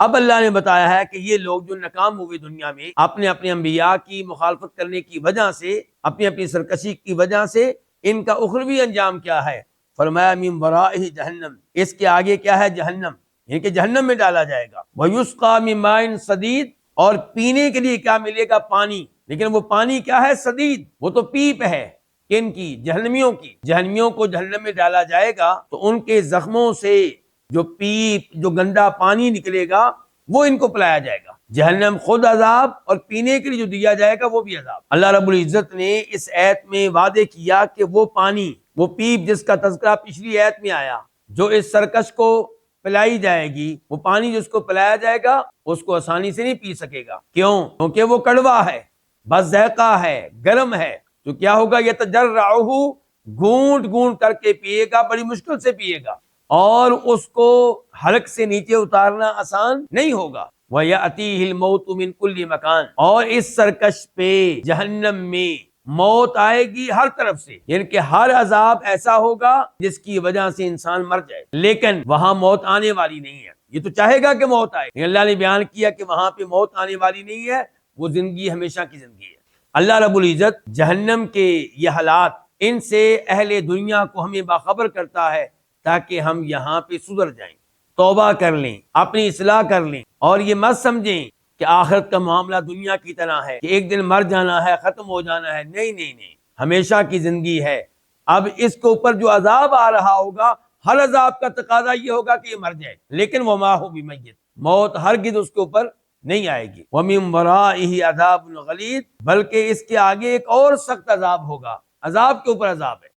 اب اللہ نے بتایا ہے کہ یہ لوگ جو ناکام ہوئے دنیا میں اپنے اپنے انبیاء کی مخالفت کرنے کی وجہ سے، اپنی اپنی سرکشی کی وجہ سے، ان کا اخروی انجام کیا ہے؟ فرمایا من ورائہ جہنم، اس کے آگے کیا ہے؟ جہنم، یعنی کہ جہنم میں ڈالا جائے گا۔ وَيُسْقَى مِن مَاءٍ صَدِيدٍ، اور پینے کے لیے کیا ملے گا؟ پانی، لیکن وہ پانی کیا ہے؟ صدید، وہ تو پیپ ہے۔ کن کی؟ جہنمیوں کی۔ جہنمیوں کو جہنم میں ڈالا جائے گا تو ان کے زخموں سے جو پیپ، جو گندا پانی نکلے گا وہ ان کو پلایا جائے گا۔ جہنم خود عذاب، اور پینے کے لیے جو دیا جائے گا وہ بھی عذاب۔ اللہ رب العزت نے اس آیت میں وعدے کیا کہ وہ پانی، وہ پیپ جس کا تذکرہ پچھلی آیت میں آیا، جو اس سرکش کو پلائی جائے گی، وہ پانی جس کو پلایا جائے گا اس کو آسانی سے نہیں پی سکے گا۔ کیوں؟ کیونکہ وہ کڑوا ہے، بس ذائقہ ہے، گرم ہے۔ تو کیا ہوگا؟ یتجرعہ، گھونٹ گھونٹ کر کے پیے گا، بڑی مشکل سے پیے گا، اور اس کو حلق سے نیچے اتارنا آسان نہیں ہوگا۔ وَيَأْتِيهِ الْمَوْتُ مِنْ كُلِّ مَكَانٍ، اور اس سرکش پہ، جہنم میں موت آئے گی ہر طرف سے، یعنی کہ ہر عذاب ایسا ہوگا جس کی وجہ سے انسان مر جائے، لیکن وہاں موت آنے والی نہیں ہے۔ یہ تو چاہے گا کہ موت آئے، لیکن اللہ نے بیان کیا کہ وہاں پہ موت آنے والی نہیں ہے، وہ زندگی ہمیشہ کی زندگی ہے۔ اللہ رب العزت جہنم کے یہ حالات، ان سے اہل دنیا کو ہمیں باخبر کرتا ہے تاکہ ہم یہاں پہ سدھر جائیں، توبہ کر لیں، اپنی اصلاح کر لیں، اور یہ مت سمجھیں کہ آخرت کا معاملہ دنیا کی طرح ہے کہ ایک دن مر جانا ہے، ختم ہو جانا ہے۔ نہیں نہیں نہیں، ہمیشہ کی زندگی ہے۔ اب اس کے اوپر جو عذاب آ رہا ہوگا، ہر عذاب کا تقاضا یہ ہوگا کہ یہ مر جائے، لیکن وما هو بمیت، موت ہرگز اس کے اوپر نہیں آئے گی۔ وَمِن وَرَائِهِ عَذَابٌ غَلِيظٌ، بلکہ اس کے آگے ایک اور سخت عذاب ہوگا، عذاب کے اوپر عذاب ہے۔